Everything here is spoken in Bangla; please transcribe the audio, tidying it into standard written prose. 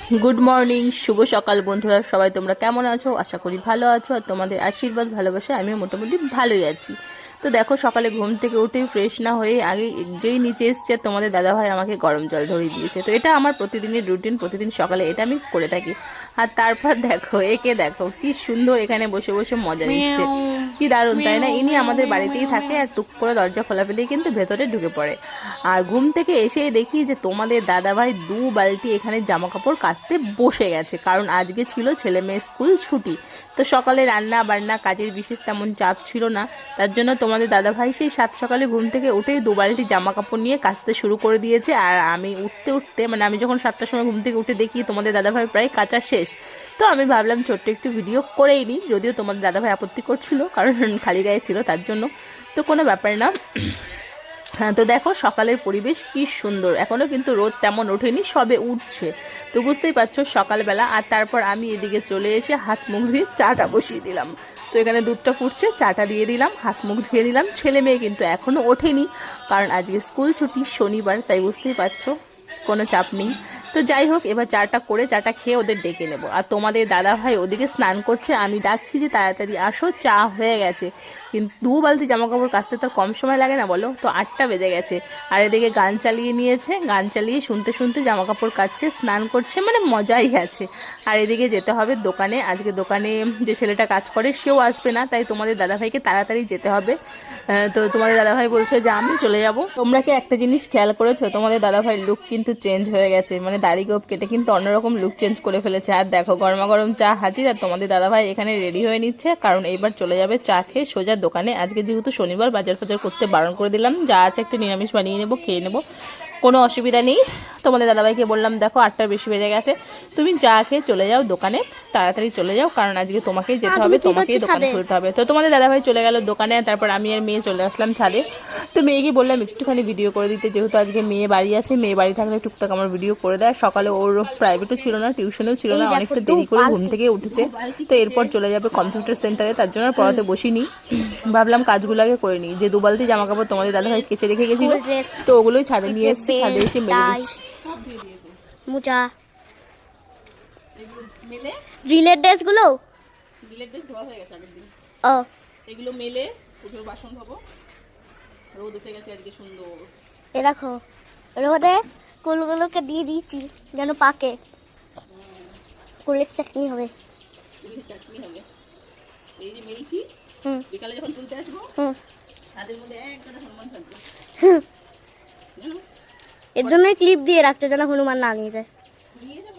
গুড মর্নিং, শুভ সকাল বন্ধুরা। সবাই তোমরা কেমন আছো? আশা করি ভালো আছো, আর তোমাদের আশীর্বাদ ভালোবাসায় আমিও মোটামুটি ভালোই আছি। তো দেখো, সকালে ঘুম থেকে উঠেই ফ্রেশ না হয়ে আগে যেই নিচে এসছে, তোমাদের দাদাভাই আমাকে গরম জল ধরিয়ে দিয়েছে। তো এটা আমার প্রতিদিনের রুটিন, প্রতিদিন সকালে এটা আমি করে থাকি। আর তারপর দেখো, একে দেখো কি সুন্দর এখানে বসে বসে মজা নিচ্ছে, কি দারুণ তাই না? ইনি আমাদের বাড়িতেই থাকে, আর টুক করে দরজা খোলা পেলেই কিন্তু ভেতরে ঢুকে পড়ে। আর ঘুম থেকে এসেই দেখি যে তোমাদের দাদাভাই 2 বালতি এখানে জামা কাপড় কাচতে বসে গেছে, কারণ আজকে ছিল ছেলে মেয়ের স্কুল ছুটি। তো সকালে রান্না বান্না কাজের বিশেষ তেমন চাপ ছিল না, তার জন্য তোমাদের দাদাভাই সেই 7 সকালে ঘুম থেকে উঠেই 2 বালতি জামা কাপড় নিয়ে কাচতে শুরু করে দিয়েছে। আর আমি উঠতে উঠতে, মানে আমি যখন 7টার সময় ঘুম থেকে উঠে দেখি তোমাদের দাদাভাই প্রায় কাচা শেষ। তো আমি ভাবলাম ছোট্ট একটু ভিডিও করেই নিই, যদিও তোমাদের দাদাভাই আপত্তি করছিল, কারণ খালি গায়ে ছিল তার জন্য। তো কোনো ব্যাপার না। হ্যাঁ, তো দেখো সকালের পরিবেশ কি সুন্দর, এখনো কিন্তু রোদ তেমন ওঠেনি, সবে উঠছে। তো বুঝতেই পারছো সকালবেলা। আর তারপর আমি এদিকে চলে এসে হাত মুখ ধুয়ে চাটা বসিয়ে দিলাম। তো এখানে দুধটা ফুটছে, চাটা দিয়ে দিলাম, হাত মুখ ধুয়ে দিলাম। ছেলে মেয়ে কিন্তু এখনো ওঠেনি, কারণ আজকে স্কুল ছুটি, শনিবার, তাই বুঝতেই পারছো কোনো চাপ নেই। তো যাই হোক, এবার চাটা করে চাটা খেয়ে ওদের ডেকে নেব। আর তোমাদের দাদা ভাই ওদিকে স্নান করছে, আমি ডাকছি যে তাড়াতাড়ি আসো, চা হয়ে গেছে। কিন্তু 2 বালতি জামা কাপড় কাচতে তো কম সময় লাগে না বলো? তো 8টা বেজে গেছে। আর এদিকে গান চালিয়ে নিয়েছে, গান চালিয়ে শুনতে শুনতে জামা কাপড় কাচছে, স্নান করছে, মানে মজাই আছে। আর এদিকে যেতে হবে দোকানে। আজকে দোকানে যে ছেলেটা কাজ করে সেও আসবে না, তাই তোমাদের দাদাভাইকে তাড়াতাড়ি যেতে হবে। তো তোমাদের দাদাভাই বলছে যে আমি চলে যাব। তোমরা কি একটা জিনিস খেয়াল করেছো? তোমাদের দাদাভাই লুক কিন্তু চেঞ্জ হয়ে গেছে, মানে দাড়ি গোপ কেটে কিন্তু অন্যরকম লুক চেঞ্জ করে ফেলেছে। আর দেখো গরমা গরম চা হাজির, আর তোমাদের দাদাভাই এখানে রেডি হয়ে নিচ্ছে, কারণ এইবার চলে যাবে চা খেয়ে সোজা দোকানে। আজকে যেহেতু শনিবার, বাজার ফাজার করতে বারণ করে দিলাম, যা আছে একটা নিরামিষ বানিয়ে নেবো, খেয়ে নেবো, কোনো অসুবিধা নেই। তোমাদের দাদাভাইকে বললাম দেখো 8টার বেশি বেজে গেছে, তুমি চা খেয়ে চলে যাও দোকানে, তাড়াতাড়ি চলে যাও, কারণ আজকে তোমাকেই যেতে হবে, তোমাকেই দোকান খুলতে হবে। তো তোমাদের দাদাভাই চলে গেল দোকানে, তারপর আমি আর মেয়ে চলে আসলাম ছাদে। তো মেয়েকে বললাম একটুখানি ভিডিও করে দিতে, যেহেতু আজকে মেয়ে বাড়ি আছে, মেয়ে বাড়ি থাকলে টুকটাক আমার ভিডিও করে দেয়। সকালে ওর প্রাইভেটও ছিল না, টিউশনও ছিল না, অনেকটা দেরি করে ঘুম থেকে উঠেছে। তো এরপর চলে যাবে কম্পিউটার সেন্টারে, তার জন্য পড়াতে বসিনি, ভাবলাম কাজগুলো আগে করে নিই। যে 2 বালতি জামা কাপড় তোমাদের দাদাভাই কেচে রেখে গেছিল, তো ওগুলোই ছাদে নিয়ে এসেছি, ছাদে এসে মেলে দিচ্ছি। মোজা রিলের ড্রেসগুলো রিলের ড্রেস ধোয়া হয়ে গেছে আগের দিন, ও এগুলো মেলে পুজোর বাসন ধোবো। রোদ উঠে গেছে আজকে সুন্দর। এ দেখো রোদে কুলগুলোকে দিয়ে দিয়েছি যেন পাকে, কুলের চাটনি হবে। চাটনি হবে। এই যে মেলছি, বিকালে যখন তুলতে আসবো তাদের মধ্যে এক কথা হনুমান থাকবে। এর জন্যই ক্লিপ দিয়ে রাখতে যেন হনুমান না নিয়ে যায়। নিয়ে যাবে